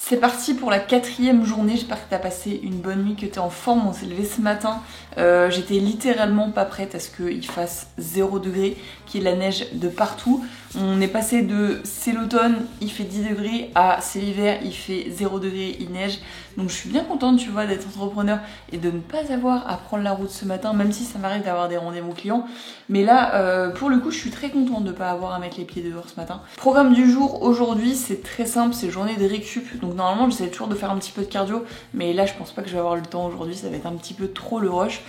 C'est parti pour la 4e journée, j'espère que t'as passé une bonne nuit, que t'es en forme. On s'est levé ce matin, j'étais littéralement pas prête à ce qu'il fasse 0 degré, qu'il y ait de la neige de partout. On est passé de c'est l'automne, il fait 10 degrés, à c'est l'hiver, il fait 0 degré, il neige. Donc je suis bien contente, tu vois, d'être entrepreneur et de ne pas avoir à prendre la route ce matin, même si ça m'arrive d'avoir des rendez-vous clients. Mais là, pour le coup, je suis très contente de ne pas avoir à mettre les pieds dehors ce matin. Programme du jour, aujourd'hui, c'est très simple, c'est journée de récup. Donc normalement, j'essaie toujours de faire un petit peu de cardio, mais là, je pense pas que je vais avoir le temps aujourd'hui, ça va être un petit peu trop le rush.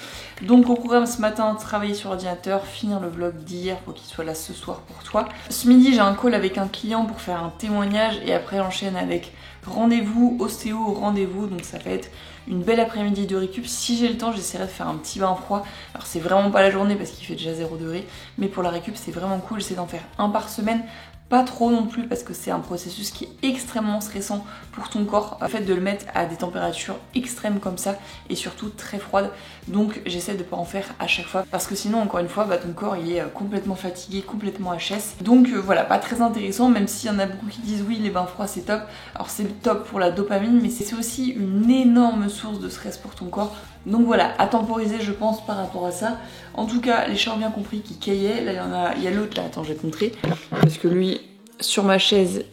Donc au programme ce matin, travailler sur l'ordinateur, finir le vlog d'hier pour qu'il soit là ce soir pour toi. Ce midi, j'ai un call avec un client pour faire un témoignage et après j'enchaîne avec rendez-vous, ostéo, rendez-vous. Donc ça va être une belle après-midi de récup. Si j'ai le temps, j'essaierai de faire un petit bain froid. Alors c'est vraiment pas la journée parce qu'il fait déjà 0 degré, mais pour la récup, c'est vraiment cool. J'essaie d'en faire un par semaine. Pas trop non plus parce que c'est un processus qui est extrêmement stressant pour ton corps. Le fait de le mettre à des températures extrêmes comme ça et surtout très froides. Donc j'essaie de pas en faire à chaque fois parce que sinon encore une fois ton corps il est complètement fatigué, complètement HS. Donc voilà, pas très intéressant, même s'il y en a beaucoup qui disent oui les bains froids c'est top. Alors c'est le top pour la dopamine, mais c'est aussi une énorme source de stress pour ton corps. Donc voilà, à temporiser je pense par rapport à ça. En tout cas, les chats ont bien compris qu'ils caillaient. Là il y a l'autre là, attends je vais te montrer. Parce que lui, sur ma chaise,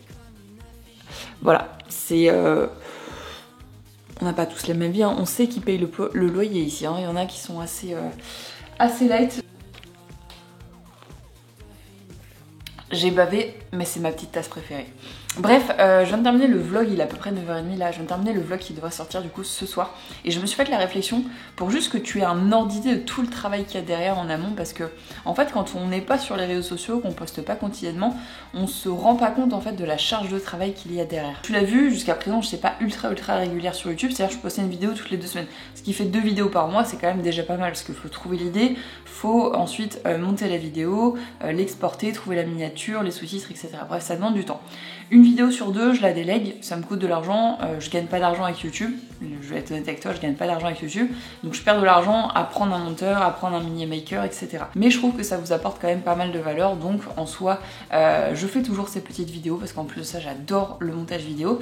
voilà, c'est... on n'a pas tous la même vie, hein. On sait qu'ils payent le loyer ici, hein. Il y en a qui sont assez light. J'ai bavé, mais c'est ma petite tasse préférée. Bref, je viens de terminer le vlog, il est à peu près 9h30 là, je viens de terminer le vlog qui devrait sortir du coup ce soir. Et je me suis fait la réflexion pour juste que tu aies un ordre d'idée de tout le travail qu'il y a derrière en amont. Parce que en fait quand on n'est pas sur les réseaux sociaux, qu'on poste pas quotidiennement, on se rend pas compte en fait de la charge de travail qu'il y a derrière. Tu l'as vu, jusqu'à présent je sais pas ultra régulière sur YouTube, c'est-à-dire que je postais une vidéo toutes les 2 semaines. Ce qui fait 2 vidéos par mois, c'est quand même déjà pas mal parce qu'il faut trouver l'idée, faut ensuite monter la vidéo, l'exporter, trouver la miniature, les sous-titres, etc. Bref, ça demande du temps. Une vidéo sur 2, je la délègue, ça me coûte de l'argent, je gagne pas d'argent avec YouTube, je vais être honnête avec toi, je gagne pas d'argent avec YouTube, donc je perds de l'argent à prendre un monteur, à prendre un mini maker, etc. Mais je trouve que ça vous apporte quand même pas mal de valeur, donc en soi, je fais toujours ces petites vidéos parce qu'en plus de ça, j'adore le montage vidéo.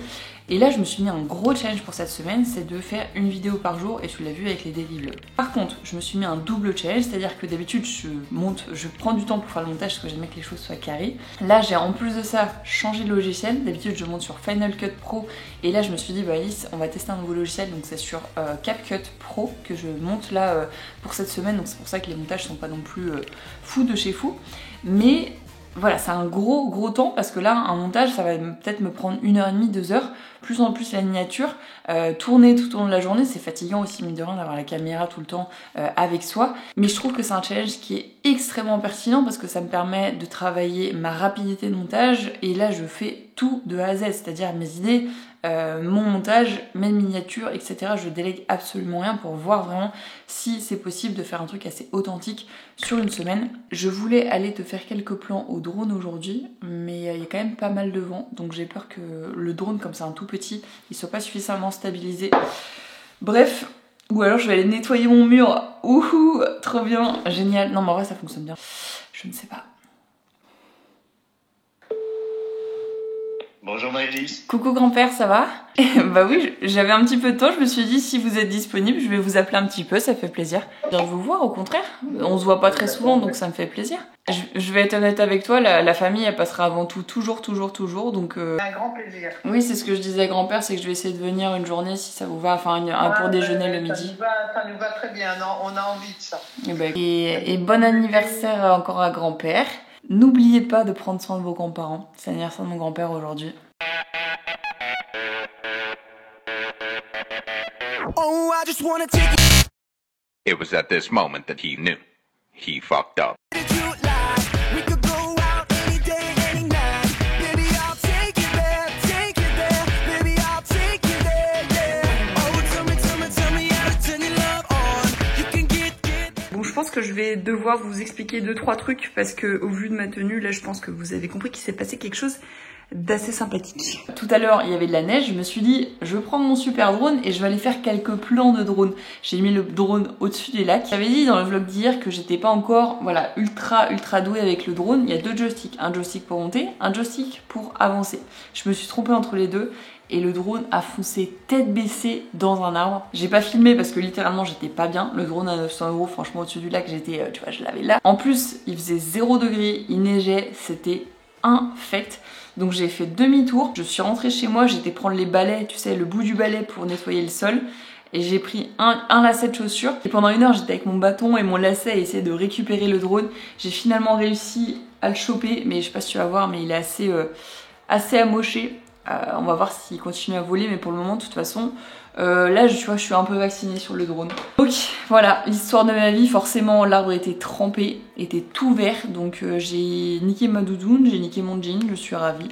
Et là, je me suis mis un gros challenge pour cette semaine, c'est de faire une vidéo par jour et tu l'as vu avec les daily vlogs. Par contre, je me suis mis un double challenge, c'est-à-dire que d'habitude, je prends du temps pour faire le montage parce que j'aime que les choses soient carrées. Là, j'ai en plus de ça changé de logiciel. D'habitude, je monte sur Final Cut Pro et là, je me suis dit, bah Alice, on va tester un nouveau logiciel, donc c'est sur CapCut Pro que je monte là pour cette semaine. Donc c'est pour ça que les montages sont pas non plus fous de chez fou. Mais voilà, c'est un gros temps parce que là, un montage, ça va peut-être me prendre 1h30, 2h. Plus en plus la miniature, tourner tout au long de la journée, c'est fatigant aussi mine de rien d'avoir la caméra tout le temps avec soi. Mais je trouve que c'est un challenge qui est extrêmement pertinent parce que ça me permet de travailler ma rapidité de montage. Et là, je fais tout de A à Z, c'est-à-dire mes idées, mon montage, mes miniatures, etc. Je délègue absolument rien pour voir vraiment si c'est possible de faire un truc assez authentique sur une semaine. Je voulais aller te faire quelques plans au drone aujourd'hui, mais il y a quand même pas mal de vent, donc j'ai peur que le drone, comme c'est un tout petit, il soit pas suffisamment stabilisé. Bref, ou alors je vais aller nettoyer mon mur. Ouhou, trop bien, génial. Non mais en vrai ça fonctionne bien. Je ne sais pas. Bonjour Maëlys. Coucou grand-père, ça va? Bah oui, j'avais un petit peu de temps, je me suis dit si vous êtes disponible, je vais vous appeler un petit peu, ça fait plaisir. Je viens de vous voir au contraire, on se voit pas très souvent donc ça me fait plaisir. Je vais être honnête avec toi, la famille elle passera avant tout toujours donc... Un grand plaisir. Oui, c'est ce que je disais à grand-père, c'est que je vais essayer de venir une journée si ça vous va, enfin pour déjeuner le midi. Ça nous va très bien, on a envie de ça. Et bon anniversaire encore à grand-père. N'oubliez pas de prendre soin de vos grands-parents. C'est l'anniversaire de mon grand-père aujourd'hui. It was at this moment that he knew. He fucked up. Je pense que je vais devoir vous expliquer 2-3 trucs parce que au vu de ma tenue, là je pense que vous avez compris qu'il s'est passé quelque chose d'assez sympathique. Tout à l'heure, il y avait de la neige, je me suis dit, je vais prendre mon super drone et je vais aller faire quelques plans de drone. J'ai mis le drone au-dessus des lacs. J'avais dit dans le vlog d'hier que j'étais pas encore, voilà, ultra douée avec le drone. Il y a 2 joysticks, un joystick pour monter, un joystick pour avancer. Je me suis trompée entre les deux. et le drone a foncé tête baissée dans un arbre. J'ai pas filmé parce que littéralement j'étais pas bien. Le drone à 900 €, franchement au-dessus du lac, j'étais, tu vois, je l'avais là. En plus, il faisait 0 degré, il neigeait, c'était infect. Donc j'ai fait demi-tour, je suis rentrée chez moi, j'étais prendre les balais, tu sais, le bout du balai pour nettoyer le sol. Et j'ai pris un lacet de chaussures. Et pendant 1 heure, j'étais avec mon bâton et mon lacet à essayer de récupérer le drone. J'ai finalement réussi à le choper, mais je sais pas si tu vas voir, mais il est assez amoché. On va voir s'il continue à voler, mais pour le moment, de toute façon, là, tu vois, je suis un peu vaccinée sur le drone. Donc voilà, l'histoire de ma vie. Forcément, l'arbre était trempé, était tout vert. Donc j'ai niqué ma doudoune, j'ai niqué mon jean, je suis ravie.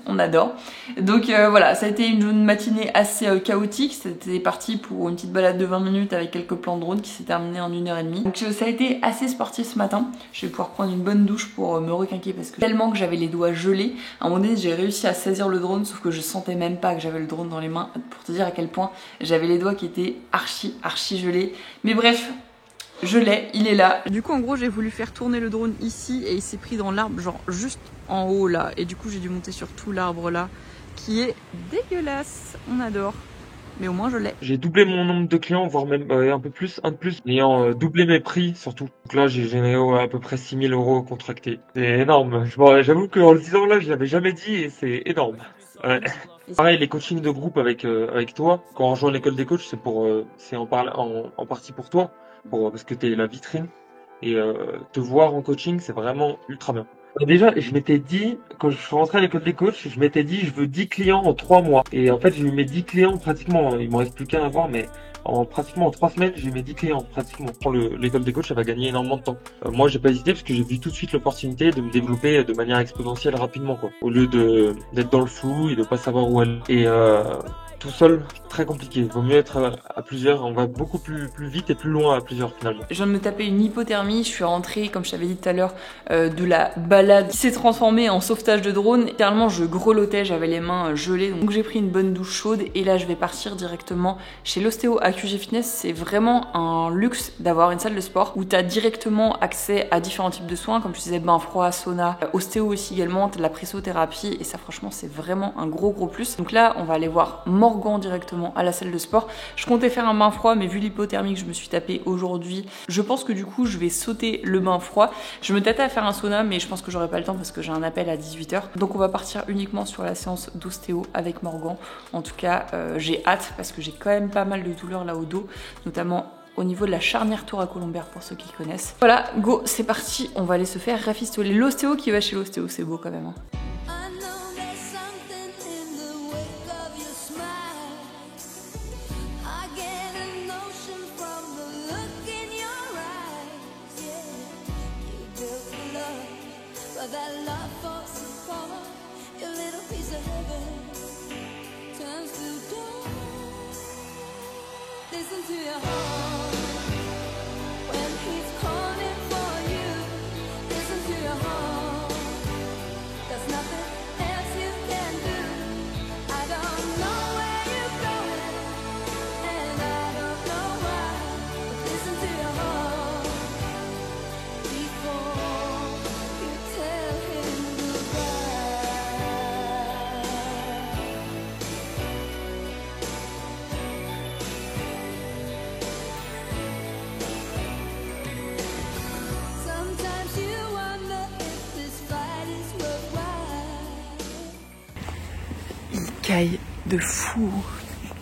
On adore. Donc voilà, ça a été une matinée assez chaotique. C'était parti pour une petite balade de 20 minutes avec quelques plans de drone qui s'est terminé en 1h30. Donc ça a été assez sportif ce matin. Je vais pouvoir prendre une bonne douche pour me requinquer parce que tellement que j'avais les doigts gelés. À un moment donné, j'ai réussi à saisir le drone, sauf que je sentais même pas que j'avais le drone dans les mains. Pour te dire à quel point j'avais les doigts qui étaient archi gelés. Mais bref, je l'ai, il est là. Du coup, en gros, j'ai voulu faire tourner le drone ici et il s'est pris dans l'arbre, genre juste en haut là. Et du coup, j'ai dû monter sur tout l'arbre là, qui est dégueulasse. On adore. Mais au moins, je l'ai. J'ai doublé mon nombre de clients, voire même un peu plus, un de plus, ayant doublé mes prix surtout. Donc là, j'ai généré à peu près 6 000 € contractés. C'est énorme. J'avoue qu'en le disant là, je l'avais jamais dit et c'est énorme. Ouais. Pareil, les coachings de groupe avec toi, quand on rejoint l'école des coachs, c'est en partie pour toi, parce que t'es la vitrine et te voir en coaching, c'est vraiment ultra bien. Déjà, je m'étais dit, quand je suis rentré à l'école des coachs, je m'étais dit, je veux 10 clients en 3 mois. Et en fait, j'ai eu mes 10 clients pratiquement, il m'en reste plus qu'un à voir, mais pratiquement en 3 semaines, j'ai eu mes 10 clients pratiquement. L'école des coachs, ça va gagner énormément de temps. Moi, j'ai pas hésité parce que j'ai vu tout de suite l'opportunité de me développer de manière exponentielle rapidement, quoi. Au lieu d'être dans le flou et de pas savoir où aller. Et tout seul, très compliqué. Il vaut mieux être à plusieurs. On va beaucoup plus vite et plus loin à plusieurs finalement. Je viens de me taper une hypothermie. Je suis rentrée, comme je t'avais dit tout à l'heure, de la balade qui s'est transformée en sauvetage de drone. Littéralement, je grelottais, j'avais les mains gelées. Donc j'ai pris une bonne douche chaude et là, je vais partir directement chez l'ostéo à QG Fitness. C'est vraiment un luxe d'avoir une salle de sport où tu as directement accès à différents types de soins, comme je disais, bain froid, sauna, ostéo aussi également, tu as de la pressothérapie et ça, franchement, c'est vraiment un gros plus. Donc là, on va aller voir Morgan directement à la salle de sport. Je comptais faire un bain froid, mais vu l'hypothermie que je me suis tapé aujourd'hui, je pense que du coup je vais sauter le bain froid. Je me tâtais à faire un sauna, mais je pense que j'aurai pas le temps parce que j'ai un appel à 18 h. Donc on va partir uniquement sur la séance d'ostéo avec Morgan. En tout cas, j'ai hâte parce que j'ai quand même pas mal de douleurs là au dos, notamment au niveau de la charnière thoracolombaire pour ceux qui connaissent. Voilà, go, c'est parti, on va aller se faire rafistoler. L'ostéo qui va chez l'ostéo, c'est beau quand même, hein. Listen to your heart when he's calling for you. Listen to your heart. There's nothing else you can do. I don't know where you're going, and I don't know why. But listen to your heart before you tell him goodbye. De fou.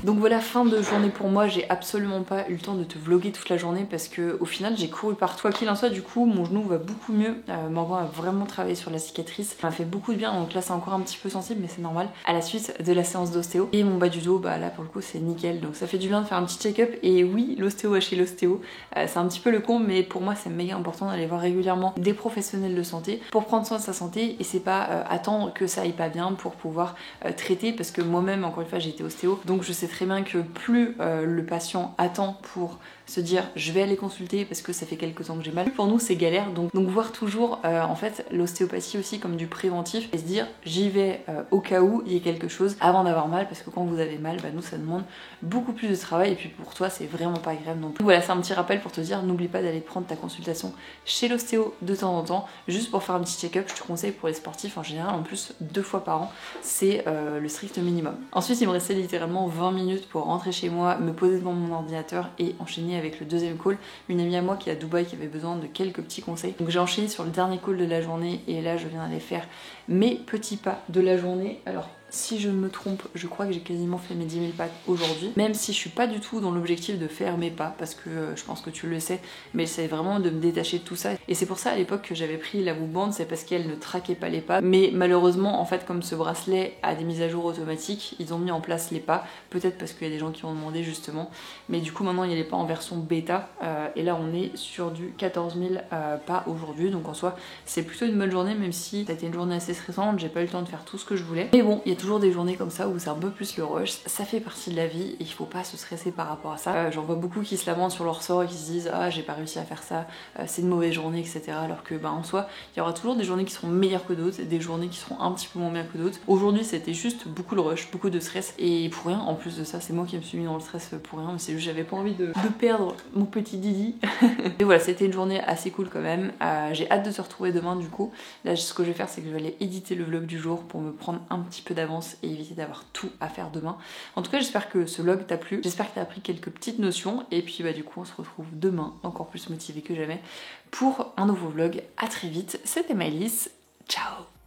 Donc voilà, fin de journée pour moi. J'ai absolument pas eu le temps de te vlogger toute la journée parce que au final j'ai couru partout. Quoi qu'il en soit, du coup mon genou va beaucoup mieux. Morgan a vraiment travaillé sur la cicatrice, ça m'a fait beaucoup de bien. Donc là c'est encore un petit peu sensible, mais c'est normal. À la suite de la séance d'ostéo, et mon bas du dos, bah là pour le coup c'est nickel. Donc ça fait du bien de faire un petit check-up. Et oui, l'ostéo est chez l'ostéo. C'est un petit peu le con, mais pour moi c'est méga important d'aller voir régulièrement des professionnels de santé pour prendre soin de sa santé. Et c'est pas attendre que ça aille pas bien pour pouvoir traiter, parce que moi-même encore une fois j'ai été ostéo, donc je sais très bien que plus le patient attend pour se dire je vais aller consulter parce que ça fait quelques temps que j'ai mal, pour nous c'est galère, donc voir toujours en fait l'ostéopathie aussi comme du préventif et se dire j'y vais au cas où il y ait quelque chose avant d'avoir mal, parce que quand vous avez mal, nous ça demande beaucoup plus de travail et puis pour toi c'est vraiment pas agréable non plus. Voilà, c'est un petit rappel pour te dire n'oublie pas d'aller prendre ta consultation chez l'ostéo de temps en temps, juste pour faire un petit check-up. Je te conseille pour les sportifs en général, en plus 2 fois par an, c'est le strict minimum. Ensuite il me restait littéralement 20 minutes pour rentrer chez moi, me poser devant mon ordinateur et enchaîner avec le deuxième call. Une amie à moi qui est à Dubaï qui avait besoin de quelques petits conseils, donc j'ai enchaîné sur le dernier call de la journée et là je viens d'aller faire mes petits pas de la journée. Alors si je me trompe, je crois que j'ai quasiment fait mes 10 000 pas aujourd'hui, même si je suis pas du tout dans l'objectif de faire mes pas, parce que je pense que tu le sais, mais c'est vraiment de me détacher de tout ça. Et c'est pour ça à l'époque que j'avais pris la Whoop Band, c'est parce qu'elle ne traquait pas les pas, mais malheureusement en fait comme ce bracelet a des mises à jour automatiques, ils ont mis en place les pas, peut-être parce qu'il y a des gens qui ont demandé justement, mais du coup maintenant il y a les pas en version bêta, et là on est sur du 14 000 pas aujourd'hui, donc en soi c'est plutôt une bonne journée, même si ça a été une journée assez stressante, j'ai pas eu le temps de faire tout ce que je voulais, mais bon, il y a toujours des journées comme ça où c'est un peu plus le rush, ça fait partie de la vie et il faut pas se stresser par rapport à ça. J'en vois beaucoup qui se lamentent sur leur sort et qui se disent ah j'ai pas réussi à faire ça, c'est une mauvaise journée, etc. Alors que en soi il y aura toujours des journées qui seront meilleures que d'autres, des journées qui seront un petit peu moins bien que d'autres. Aujourd'hui c'était juste beaucoup de rush, beaucoup de stress et pour rien, en plus de ça c'est moi qui me suis mis dans le stress pour rien, mais c'est juste j'avais pas envie de perdre mon petit Didi. Et voilà, c'était une journée assez cool quand même. J'ai hâte de se retrouver demain du coup. Là ce que je vais faire c'est que je vais aller éditer le vlog du jour pour me prendre un petit peu d'avance et éviter d'avoir tout à faire demain. En tout cas j'espère que ce vlog t'a plu, j'espère que t'as appris quelques petites notions et puis du coup on se retrouve demain encore plus motivé que jamais pour un nouveau vlog. À très vite, c'était Maëlys, ciao.